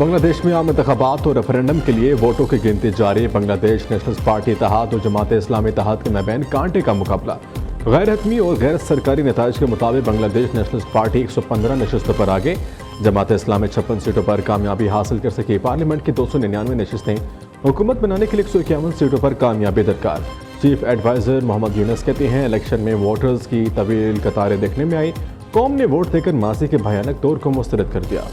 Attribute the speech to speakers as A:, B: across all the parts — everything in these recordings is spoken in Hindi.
A: बांग्लादेश में आम इंतखाबात और रेफरेंडम के लिए वोटों की गिनती जारी। बांग्लादेश नेशनलिस्ट पार्टी इत्तेहाद और जमात इस्लामी इत्तेहाद के माबैन कांटे का मुकाबला। गैर हतमी और गैर सरकारी नताइज के मुताबिक बांग्लादेश नेशनलिस्ट पार्टी 115 नशस्तों पर आगे। जमात इस्लामी 56 सीटों पर कामयाबी हासिल कर सकी। पार्लियामेंट की 299 नशस्तें। हुकूमत बनाने के लिए 151 सीटों पर कामयाबी दरकार। चीफ एडवाइजर मोहम्मद यूनुस कहते हैं, इलेक्शन में वोटर्स की तवील कतारें देखने में आई। कौम ने वोट देकर माजी के भयानक दौर को मुस्तरद कर दिया।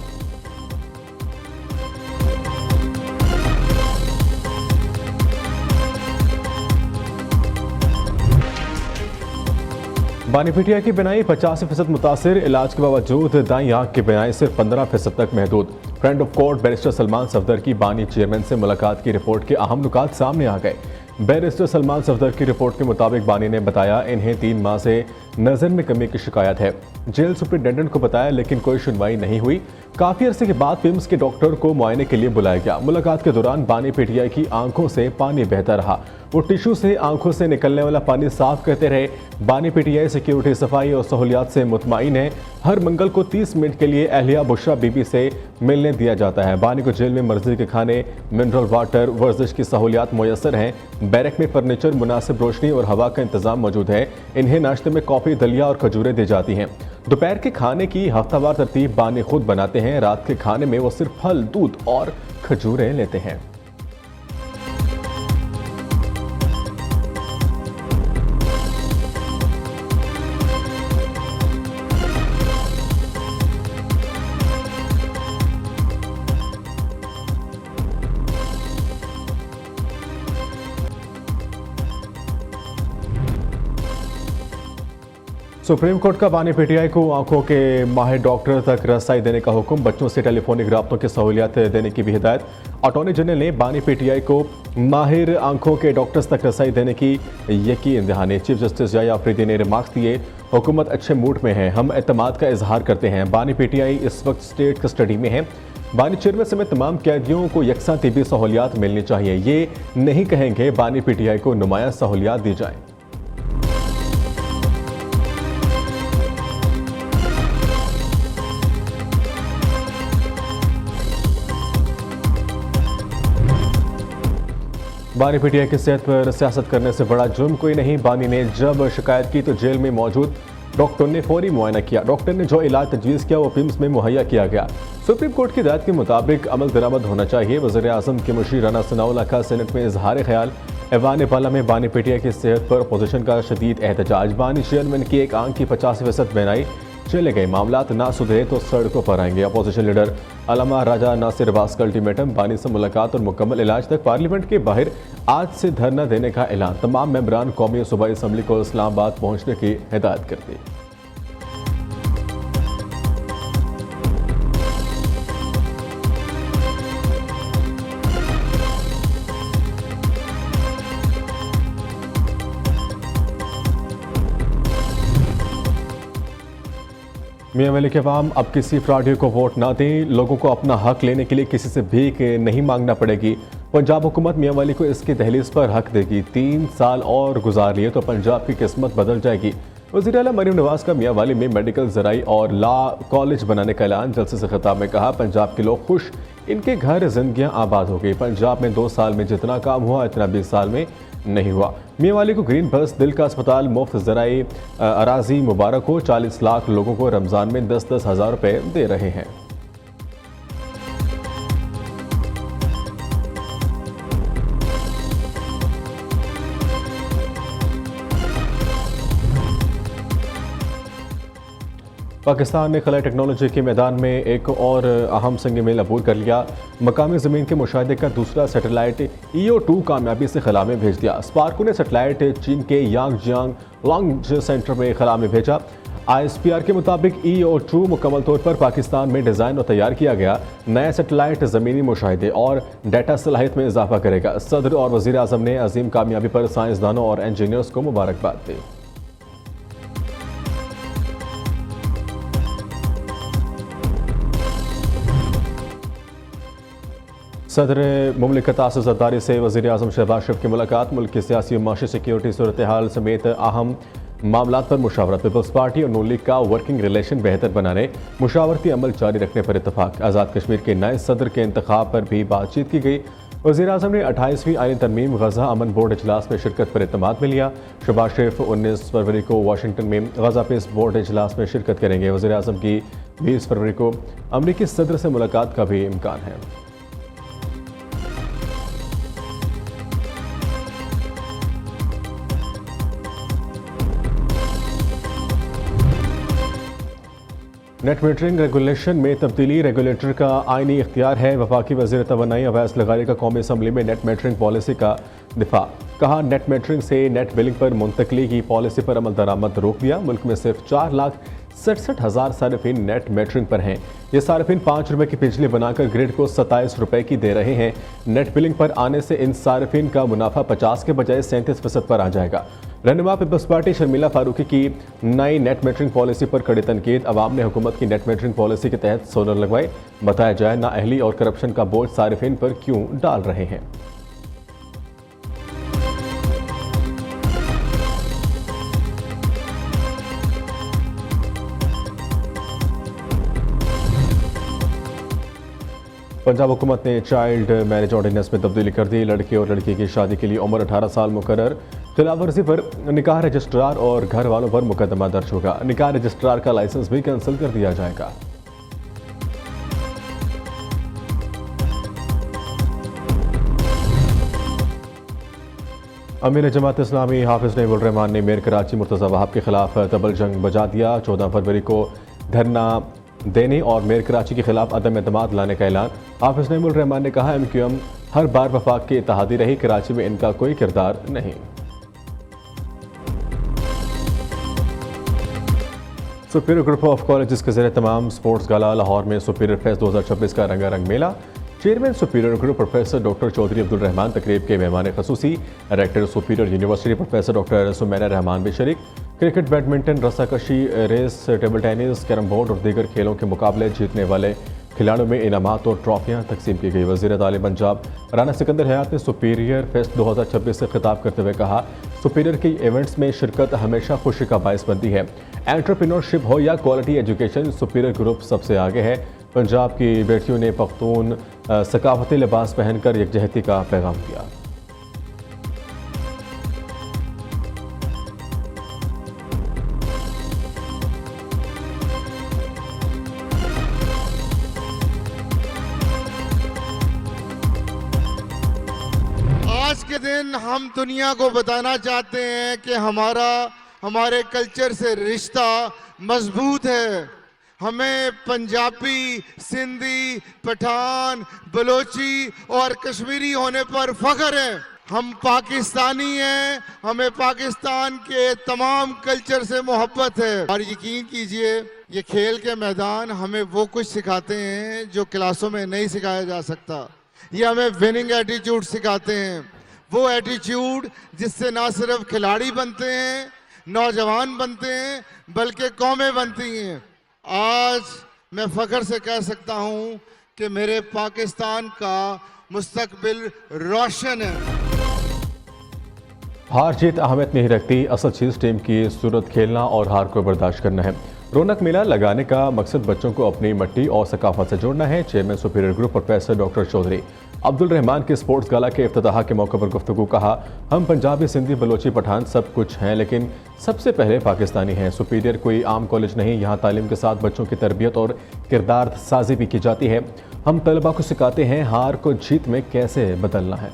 A: बानी पीटीआई की बिनाई 85% मुतासिर। इलाज के बावजूद दाई आंख की बिनाई सिर्फ 15% तक महदूद। Friend of court barrister Salman Safdar की बानी चेयरमैन से मुलाकात की रिपोर्ट के अहम नुकात सामने आ गए। बैरिस्टर सलमान सफदर की रिपोर्ट के मुताबिक बानी ने बताया, इन्हें 3 माह से नजर में कमी की शिकायत है। जेल सुपरिटेंडेंट को बताया लेकिन कोई सुनवाई नहीं हुई। काफी अरसे के बाद पिम्स के डॉक्टर को मुआयने के लिए बुलाया गया। मुलाकात के दौरान बानी पीटीआई की आंखों से पानी बहता रहा। वो टिश्यू से आंखों से निकलने वाला पानी साफ करते रहे। बानी पीटीआई सिक्योरिटी, सफाई और सहूलियात से मुतमईन है। हर मंगल को 30 मिनट के लिए अहलिया बुशरा बीबी से मिलने दिया जाता है। बानी को जेल में मर्जी के खाने, मिनरल वाटर, वर्जिश की सहूलियात मुयसर हैं। बैरक में फर्नीचर, मुनासिब रोशनी और हवा का इंतजाम मौजूद है। इन्हें नाश्ते में कॉफी, दलिया और खजूरें दी जाती हैं। दोपहर के खाने की हफ्तावार तरतीब बानी खुद बनाते हैं। रात के खाने में वो सिर्फ फल, दूध और खजूरें लेते हैं। सुप्रीम कोर्ट का बानी पीटीआई को आंखों के माहिर डॉक्टर तक रसाई देने का हुक्म। बच्चों से टेलीफोनिक राब्तों की सहूलियत देने की भी हिदायत। अटॉर्नी जनरल ने बानी पीटीआई को माहिर आंखों के डॉक्टर्स तक रसाई देने की यकीन दहानी। चीफ जस्टिस याया अफरीदी ने रिमार्क्स दिए, हुकूमत अच्छे मूड में है, हम एतमाद का इजहार करते हैं। बानी पीटीआई इस वक्त स्टेट कस्टडी में है। बानी चेयरमैन समेत तमाम कैदियों को यकसा तिबी सहूलियात मिलनी चाहिए। ये नहीं कहेंगे बानी पीटीआई को नुमाया सहूलियात दी जाए। बानी पीटीआई की सेहत पर सियासत करने से बड़ा जुर्म कोई नहीं। बानी ने जब शिकायत की तो जेल में मौजूद डॉक्टर ने फौरी मुआयना किया। डॉक्टर ने जो इलाज तजवीज़ किया वो पिम्स में मुहैया किया गया। सुप्रीम कोर्ट की हिदायत के मुताबिक अमल दरामद होना चाहिए। वज़ीर आज़म के मुशीर राना सनाउल्लाह का सेनेट में इजहार ख्याल। ऐवान बाला में बानी पीटीआई की सेहत पर अपोजिशन का शदीद एहतजाज। बानी चेयरमैन की एक आंख की 85% बिनाई चले गए। मामलात ना सुधरे तो सड़कों पर आएंगे। अपोजिशन लीडर अल्लामा राजा नासिर अब्बास का अल्टीमेटम। बानी से मुलाकात और मुकम्मल इलाज तक पार्लियामेंट के बाहर आज से धरना देने का ऐलान। तमाम मेंबरान कौमी और सूबाई असम्बली को इस्लामाबाद पहुंचने की हिदायत कर दी। मियां वली के अवाम अब किसी फ्रॉडी को वोट ना दें। लोगों को अपना हक लेने के लिए किसी से भीख नहीं मांगना पड़ेगी। पंजाब हुकूमत मियां वली को इसकी दहलीज पर हक देगी। 3 साल और गुजार लिए तो पंजाब की किस्मत बदल जाएगी। वज़ीर आला मरीम नवाज का मियां वाली में मेडिकल, ज़राई और लॉ कॉलेज बनाने का ऐलान। जलसे से खिताब में कहा, पंजाब के लोग खुश, इनके घर जिंदगियां आबाद हो गई। पंजाब में 2 साल में जितना काम हुआ इतना 20 साल में नहीं हुआ। मियां वाली को ग्रीन बस, दिल का अस्पताल, मुफ्त ज़राई अराजी मुबारक हो। 40 लाख लोगों को रमज़ान में 10-10 हज़ार रुपये दे रहे हैं। पाकिस्तान ने खलाई टेक्नोलॉजी के मैदान में एक और अहम संग मील अबूर कर लिया। मकामी ज़मीन के मुशाहिदे का दूसरा सैटेलाइट EO2 कामयाबी से खला में भेज दिया। स्पार्को ने सैटेलाइट चीन के यांगजियांग लॉन्च सेंटर में खला में भेजा। ISPR के मुताबिक EO2 मुकम्मल तौर पर पाकिस्तान में डिज़ाइन और तैयार किया गया नया सैटेलाइट ज़मीनी मुशाहिदे और डाटा सलाहियत में इजाफा करेगा। सदर और वज़ीर आज़म ने अजीम कामयाबी पर साइंसदानों और इंजीनियर्स को मुबारकबाद दी। सदर मुमलिकत आसिफ ज़रदारी से वज़ीर आज़म शहबाज शरीफ की मुलाकात। मुल्क की सियासी और माशी सिक्योरिटी सूरत हाल समेत अहम मामलात पर मुशावरत। पीपल्स पार्टी और नून लीग का वर्किंग रिलेशन बेहतर बनाने, मुशावरती अमल जारी रखने पर इतफाक। आज़ाद कश्मीर के नए सदर के इंतखाब पर भी बातचीत की गई। वज़ीर आज़म ने 28वीं आईनी तरमीम गजा अमन बोर्ड इजलास में शिरकत पर इत्मीनान में लिया। शहबाज शरीफ 19 फरवरी को वाशिंगटन में गजा पीस बोर्ड इजलास में शिरकत करेंगे। वज़ीर आज़म की 20 फरवरी को अमरीकी सदर से मुलाकात का भी इम्कान है। नेट मीटरिंग रेगुलेशन में तब्दीली, रेगुलेटर का आईनी इख्तियार है। वफाकी वज़ीर तवानाई अवैस लगारी का कौमी असम्बली में नेट मीटरिंग पॉलिसी का दिफा। कहा, नेट मीटरिंग से नेट बिलिंग पर मुंतकली की पॉलिसी पर अमल दरामद रोक दिया। मुल्क में सिर्फ 4,67,000 सार्फिन नेट मीटरिंग पर हैं। ये सार्फिन ₹5 की बिजली बनाकर ग्रिड को ₹27 की दे रहे हैं। नेट बिलिंग पर आने से इन सार्फिन का मुनाफा 50 के बजाय 37% पर आ जाएगा। रहनुमा पीपल्स पार्टी शर्मिला फारूकी की नई नेट मीटरिंग पॉलिसी पर कड़ी तनकीद। अवाम ने हुकूमत की नेट मीटरिंग पॉलिसी के तहत सोलर लगवाए। बताया जाए, नाअहली और करप्शन का बोझ सार्फिन पर क्यों डाल रहे हैं। पंजाब हुकूमत ने चाइल्ड मैरिज ऑर्डिनेंस में तब्दीली कर दी। लड़के और लड़की की शादी के लिए उम्र 18 साल मुकर्रर। खिलाफवर्जी पर निकाह रजिस्ट्रार और घर वालों पर मुकदमा दर्ज होगा। निकाह रजिस्ट्रार का लाइसेंस भी कैंसिल कर दिया जाएगा। अमीर जमात इस्लामी हाफिज नईमुल रहमान ने मेयर कराची मुर्तज़ा वहाब के खिलाफ तबल जंग बजा दिया। 14 फरवरी को धरना देने और मेयर कराची के खिलाफ अदम एतमाद लाने का ऐलान। हाफिज नईमुल रहमान ने कहा, MQM हर बार वफाक की इत्तेहादी रही, कराची में इनका कोई किरदार नहीं। सुपीरियर ग्रुप ऑफ कॉलेजेस के ज़रिए तमाम स्पोर्ट्स गाला। लाहौर में सुपीरियर फेस्ट 2026 का रंगारंग मेला। Chairman superior group professor doctor Chaudhary Abdul Rahman तकरीब के मेहमान खसूसी। Director superior university professor doctor Sumaina Rahman भी शरीक। क्रिकेट, बैडमिंटन, रस्साकशी, race, table tennis, carrom board और दीगर खेलों के मुकाबले जीतने वाले खिलाड़ियों में इनामात और ट्रॉफियां तकसीम की गई। वज़ीर तालीम पंजाब राना सिकंदर हयात ने सुपीरियर फेस्ट 2026 से खिताब करते हुए कहा, सुपीरियर के इवेंट्स में शिरकत हमेशा खुशी का बायस बनती है। एंटरप्रेन्योरशिप हो या क्वालिटी एजुकेशन, सुपीरियर ग्रुप सबसे आगे है। पंजाब की बेटियों ने पख्तून सकाफती लिबास पहनकर यकजहती का पैगाम दिया।
B: आज के दिन हम दुनिया को बताना चाहते हैं कि हमारे कल्चर से रिश्ता मजबूत है। हमें पंजाबी, सिंधी, पठान, बलोची और कश्मीरी होने पर फख्र है। हम पाकिस्तानी हैं, हमें पाकिस्तान के तमाम कल्चर से मोहब्बत है। और यकीन कीजिए, ये खेल के मैदान हमें वो कुछ सिखाते हैं जो क्लासों में नहीं सिखाया जा सकता। ये हमें विनिंग एटीट्यूड सिखाते हैं, वो एटीट्यूड जिससे ना सिर्फ खिलाड़ी बनते हैं, नौजवान बनते हैं, बल्कि कौमें बनती हैं। आज मैं फख्र से कह सकता हूं कि मेरे पाकिस्तान का मुस्तकबिल रोशन है।
A: हार जीत अहमियत नहीं रखती, असल चीज़ टीम की सूरत खेलना और हार को बर्दाश्त करना है। रौनक मेला लगाने का मकसद बच्चों को अपनी मिट्टी और सकाफत से जोड़ना है। Chairman superior group professor doctor Chaudhary Abdul Rahman के स्पोर्ट्स गाला के इफ्तिताह के मौके पर गुफ्तगू। कहा, हम पंजाबी, सिंधी, बलोची, पठान सब कुछ हैं, लेकिन सबसे पहले पाकिस्तानी हैं। सुपीरियर कोई आम कॉलेज नहीं, यहाँ तालीम के साथ बच्चों की तरबियत और किरदार साजी भी की जाती है। हम तलबा को सिखाते हैं हार को जीत में कैसे बदलना है।